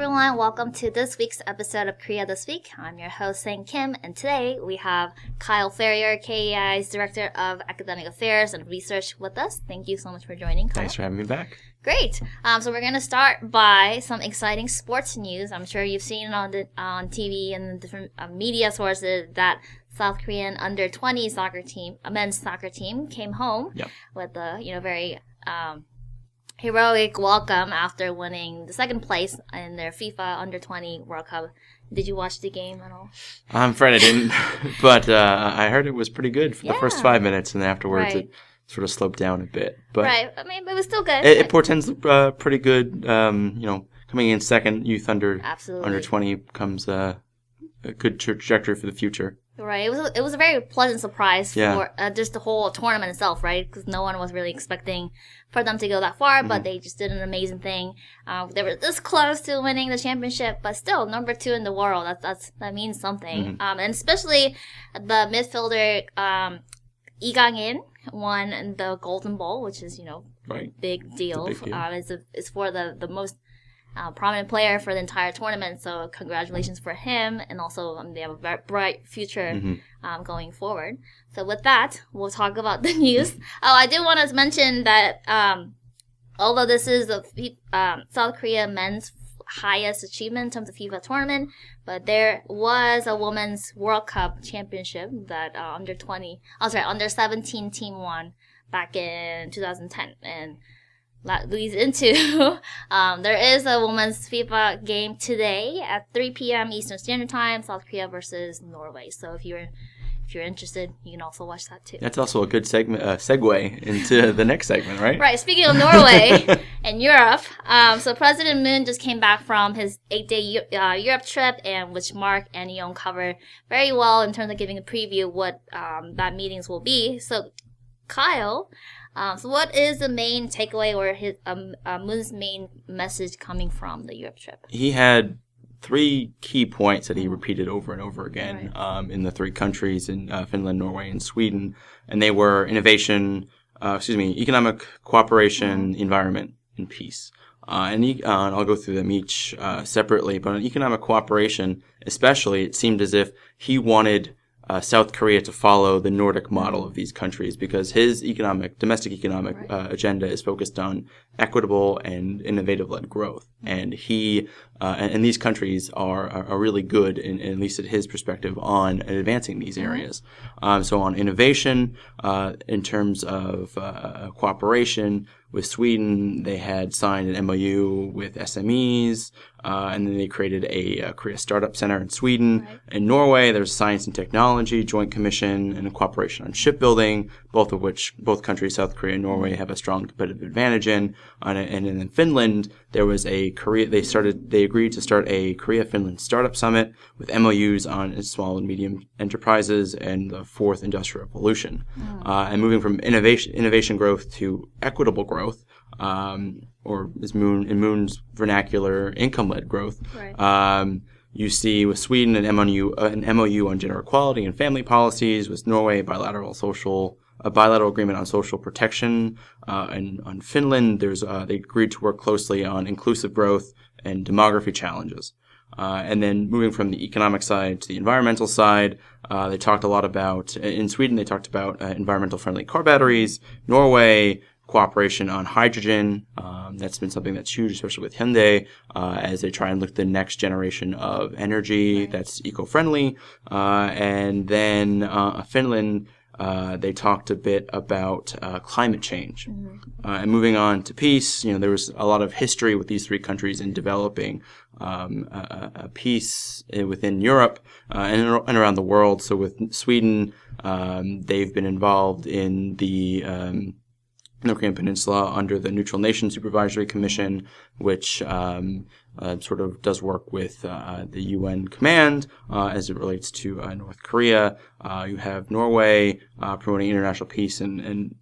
everyone, welcome to this week's episode of Korea This Week. I'm your host, Sang Kim, and today we have Kyle Ferrier, KEI's Director of Academic Affairs and Research with us. Thank you so much for joining, Kyle. Thanks for having me back. Great. So we're going to start by some exciting sports news. I'm sure you've seen it on TV and different media sources that South Korean under-20 soccer team, a men's soccer team, came home with a very heroic welcome after winning the second place in their FIFA Under-20 World Cup. Did you watch the game at all? I'm afraid I didn't, but I heard it was pretty good for the first 5 minutes, and then afterwards it sort of sloped down a bit. But right, I mean, it was still good. It portends pretty good. Coming in second, youth under 20 comes a good trajectory for the future. Right, it was a very pleasant surprise for just the whole tournament itself, right? Because no one was really expecting for them to go that far, but they just did an amazing thing. They were this close to winning the championship, but still number 2 in the world. That means something. And especially the midfielder Lee Gang-in won the Golden Ball, which is big deal. It's a big deal. It's for the most prominent player for the entire tournament, so congratulations for him, and also they have a very bright future going forward. So with that, we'll talk about the news. I did want to mention that although this is the South Korea men's highest achievement in terms of FIFA tournament, but there was a women's World Cup championship that under 17 team won back in 2010, and that leads into there is a women's FIFA game today at 3 p.m. Eastern Standard Time, South Korea versus Norway. So if you're interested, you can also watch that too. That's also a good segue into the next segment, right? Right. Speaking of Norway and Europe, so President Moon just came back from his 8-day Europe trip, and which Mark and Young covered very well in terms of giving a preview what that meetings will be. So Kyle, so what is the main takeaway or his Moon's main message coming from the Europe trip? He had 3 key points that he repeated over and over again in the 3 countries, in Finland, Norway, and Sweden. And they were economic cooperation, environment, and peace. And I'll go through them each separately. But on economic cooperation, especially, it seemed as if he wanted South Korea to follow the Nordic model of these countries, because his domestic economic agenda is focused on equitable and innovative-led growth. And he and these countries are really good, at least at his perspective, on advancing these areas. So on innovation, in terms of cooperation, with Sweden, they had signed an MOU with SMEs, and then they created a Korea Startup Center in Sweden. In Norway, there's Science and Technology Joint Commission and a cooperation on shipbuilding, both countries, South Korea and Norway, have a strong competitive advantage in. And in Finland, there was they agreed to start a Korea-Finland Startup Summit with MOUs on small and medium enterprises and the 4th Industrial Revolution. And moving from innovation growth to equitable growth, or in Moon's vernacular, income-led growth. You see with Sweden an MOU on gender equality and family policies. With Norway, a bilateral agreement on social protection. And on Finland, they agreed to work closely on inclusive growth and demography challenges. And then moving from the economic side to the environmental side, they talked a lot about, in Sweden, they talked about environmental friendly car batteries. Norway, cooperation on hydrogen. That's been something that's huge, especially with Hyundai, as they try and look at the next generation of energy that's eco-friendly. And then Finland, they talked a bit about climate change. And moving on to peace, there was a lot of history with these 3 countries in developing a peace within Europe and around the world. So with Sweden, they've been involved in the Korean Peninsula under the Neutral Nation Supervisory Commission, which sort of does work with the UN command as it relates to North Korea. You have Norway promoting international peace and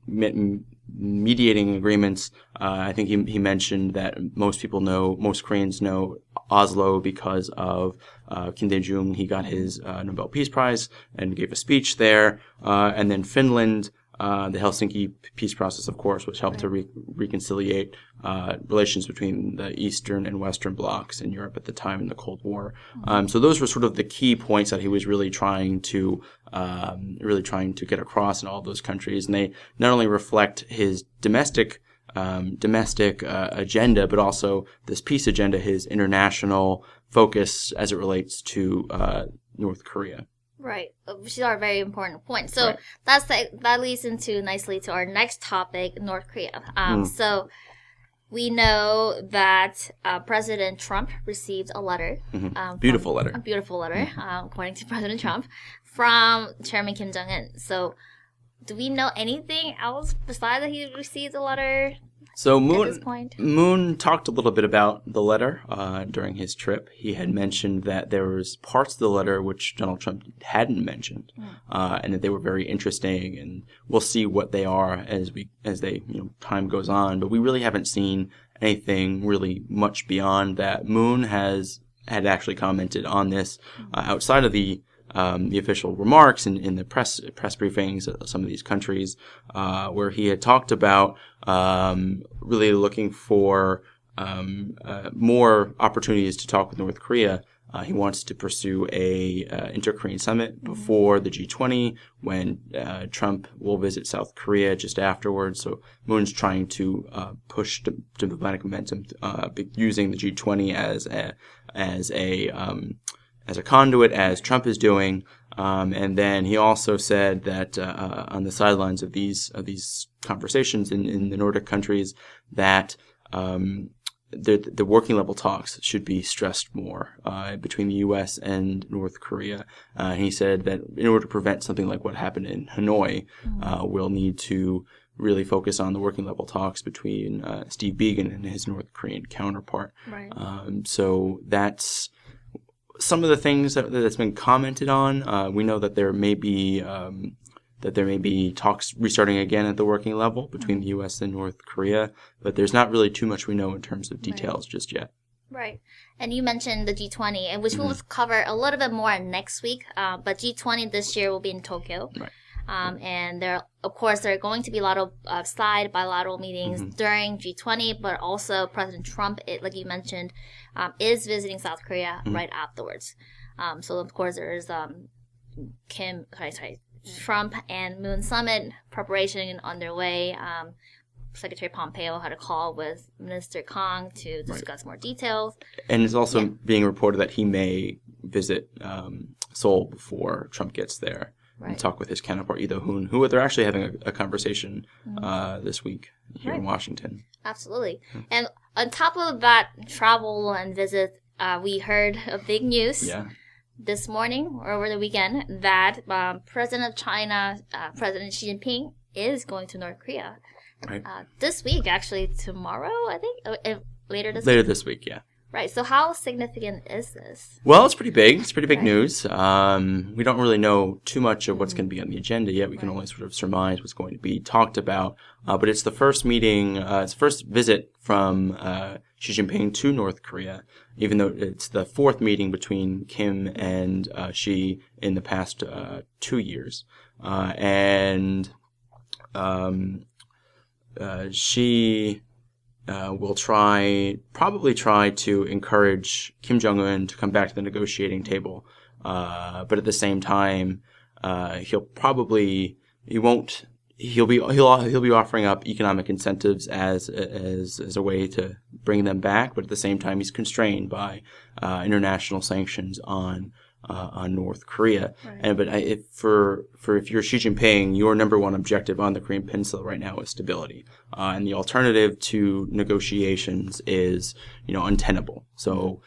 mediating agreements. I think he mentioned that most Koreans know Oslo because of Kim Dae-jung. He got his Nobel Peace Prize and gave a speech there. And then Finland, the Helsinki peace process, of course, which helped to reconciliate relations between the Eastern and Western blocs in Europe at the time in the Cold War. So those were sort of the key points that he was really trying to get across in all those countries, and they not only reflect his domestic agenda, but also this peace agenda, his international focus as it relates to North Korea. Right, which are very important points. So that leads into nicely to our next topic, North Korea. So we know that President Trump received a letter. Beautiful letter. A beautiful letter, according to President Trump, from Chairman Kim Jong-un. So do we know anything else besides that he received a letter? So at this point? Moon talked a little bit about the letter during his trip. He had mentioned that there was parts of the letter which Donald Trump hadn't mentioned, and that they were very interesting. And we'll see what they are as time goes on. But we really haven't seen anything really much beyond that. Moon had actually commented on this outside of the official remarks in the press briefings of some of these countries, where he had talked about really looking for more opportunities to talk with North Korea. He wants to pursue a inter-Korean summit before the G20, when Trump will visit South Korea just afterwards. So Moon's trying to push diplomatic momentum using the G20 as a conduit, as Trump is doing, and then he also said that on the sidelines of these conversations in the Nordic countries, that the working level talks should be stressed more between the U.S. and North Korea. And he said that in order to prevent something like what happened in Hanoi, we'll need to really focus on the working level talks between Steve Biegun and his North Korean counterpart. Right. So that's some of the things that's been commented on. We know that there may be talks restarting again at the working level between the U.S. and North Korea, but there's not really too much we know in terms of details just yet. Right. And you mentioned the G20, and which we'll cover a little bit more next week. But G20 this year will be in Tokyo. Right. And there are going to be a lot of side bilateral meetings during G20, but also President Trump, like you mentioned, is visiting South Korea right afterwards. So of course there is Trump and Moon summit preparation underway. Secretary Pompeo had a call with Minister Kang to discuss more details. And it's also being reported that he may visit Seoul before Trump gets there. Right. And talk with his counterpart, Lee Do-hoon, who they're actually having a conversation this week here in Washington. Absolutely. And on top of that travel and visit, we heard a big news this morning or over the weekend that President of China, President Xi Jinping, is going to North Korea. Right. This week, actually, tomorrow, I think? Later this week, yeah. Right. So how significant is this? Well, it's pretty big. It's pretty big news. We don't really know too much of what's going to be on the agenda yet. We can only sort of surmise what's going to be talked about. But it's the first meeting, it's the first visit from Xi Jinping to North Korea, even though it's the fourth meeting between Kim and Xi in the past 2 years. Xi will probably try to encourage Kim Jong-un to come back to the negotiating table. But at the same time, he'll be offering up economic incentives as a way to bring them back. But at the same time, he's constrained by international sanctions on North Korea. Right. If you're Xi Jinping, your number one objective on the Korean Peninsula right now is stability, and the alternative to negotiations is untenable. So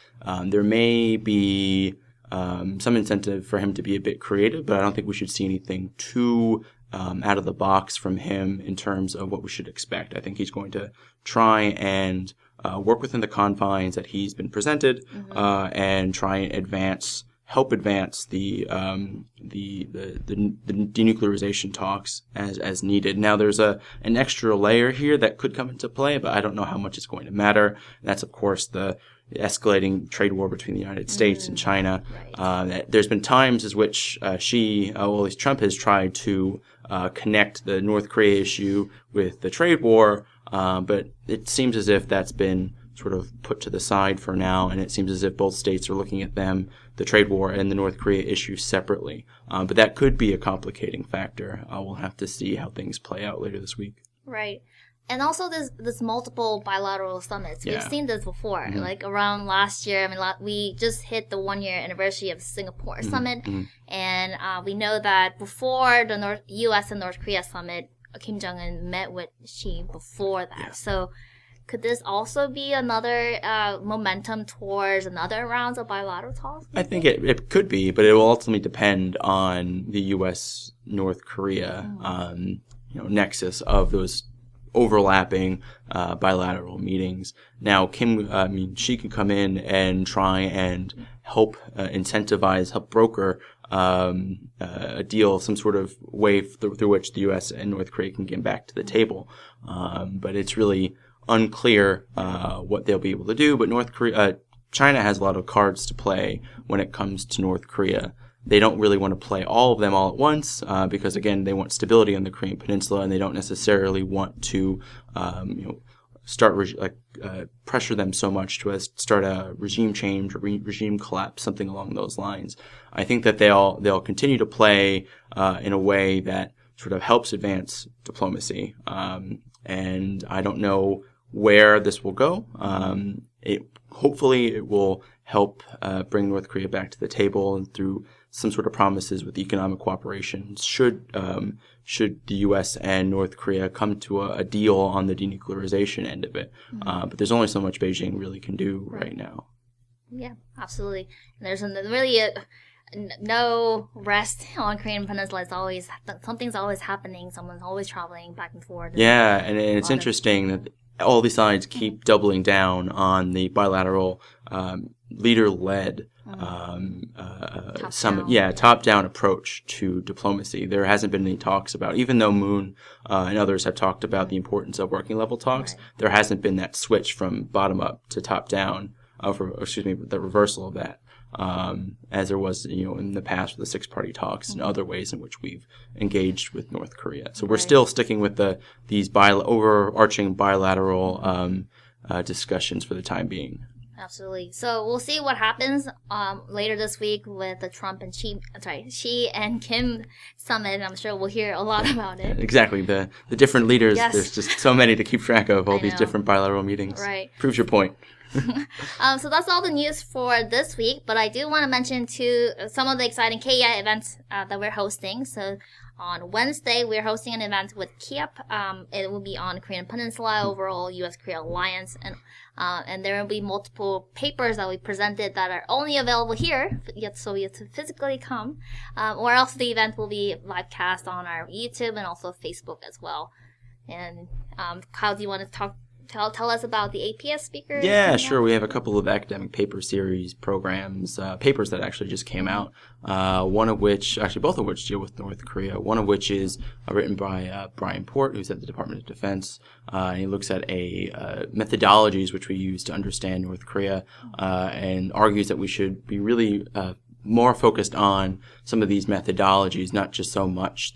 there may be some incentive for him to be a bit creative, but I don't think we should see anything too out of the box from him in terms of what we should expect. I think he's going to try and work within the confines that he's been presented, and try and help advance the denuclearization talks as needed. Now, there's an extra layer here that could come into play, but I don't know how much it's going to matter. And that's, of course, the escalating trade war between the United States and China. There's been times as which at least Trump has tried to connect the North Korea issue with the trade war, but it seems as if that's been sort of put to the side for now, and it seems as if both states are looking at the trade war and the North Korea issue separately. But that could be a complicating factor. We'll have to see how things play out later this week. Right. And also this multiple bilateral summits. We've seen this before. Like around last year, we just hit the 1-year anniversary of the Singapore summit. And we know that before the U.S. and North Korea summit, Kim Jong-un met with Xi before that. Yeah. So could this also be another momentum towards another rounds of bilateral talks? I think it could be, but it will ultimately depend on the U.S.-North Korea nexus of those overlapping bilateral meetings. Now, Xi can come in and try and help incentivize, help broker a deal, some sort of way through which the U.S. and North Korea can get back to the table. But it's really unclear what they'll be able to do. But China has a lot of cards to play when it comes to North Korea. They don't really want to play all of them all at once because, again, they want stability on the Korean Peninsula, and they don't necessarily want to, start pressure them so much to start a regime change or regime collapse, something along those lines. I think that they'll continue to play in a way that sort of helps advance diplomacy, and I don't know where this will go. Hopefully it will help bring North Korea back to the table and through some sort of promises with economic cooperation. Should the U.S. and North Korea come to a deal on the denuclearization end of it. But there's only so much Beijing really can do right now. Yeah, absolutely. And there's really no rest on Korean Peninsula. It's always something's always happening. Someone's always traveling back and forth. Yeah, and it's interesting that all these sides keep doubling down on the bilateral leader-led top-down approach to diplomacy. There hasn't been any talks about, even though Moon and others have talked about the importance of working-level talks, there hasn't been that switch from bottom-up to top-down, the reversal of that. As there was, in the past with the six-party talks and other ways in which we've engaged with North Korea. So we're still sticking with these overarching bilateral discussions for the time being. Absolutely. So we'll see what happens later this week with the Trump and Xi and Kim summit. I'm sure we'll hear a lot about it. Exactly. The different leaders. Yes. There's just so many to keep track of. All these different bilateral meetings. Right. Proves your point. So that's all the news for this week, but I do want to mention some of the exciting KEI events that we're hosting. So on Wednesday, we're hosting an event with KIAP. It will be on Korean Peninsula, overall U.S. Korea alliance, and there will be multiple papers that we presented that are only available here, so you have to physically come, or else the event will be live cast on our YouTube and also Facebook as well. And Kyle, do you want to tell us about the APS speakers? Yeah, sure. We have a couple of academic paper series programs, papers that actually just came out. Both of which deal with North Korea. One of which is written by Brian Port, who's at the Department of Defense. And he looks at methodologies which we use to understand North Korea, and argues that we should be really more focused on some of these methodologies, not just so much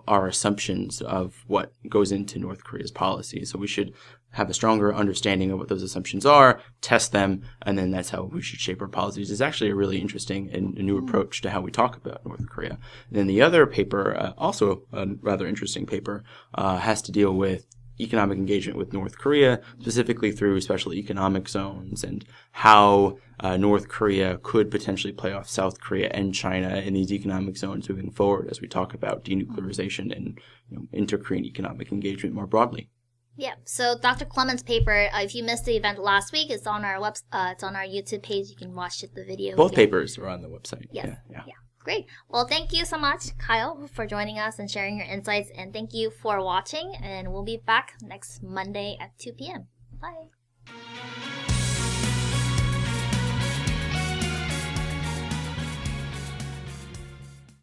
our assumptions of what goes into North Korea's policy. So we should have a stronger understanding of what those assumptions are, test them, and then that's how we should shape our policies. It's actually a really interesting and a new approach to how we talk about North Korea. And then the other paper, also a rather interesting paper, has to deal with economic engagement with North Korea, specifically through special economic zones, and how North Korea could potentially play off South Korea and China in these economic zones moving forward as we talk about denuclearization and inter-Korean economic engagement more broadly. Yeah, so Dr. Clement's paper, if you missed the event last week, it's on our it's on our YouTube page. You can watch the video. Both papers are on the website. Yes. Yeah. Great. Well, thank you so much, Kyle, for joining us and sharing your insights. And thank you for watching. And we'll be back next Monday at 2 p.m. Bye.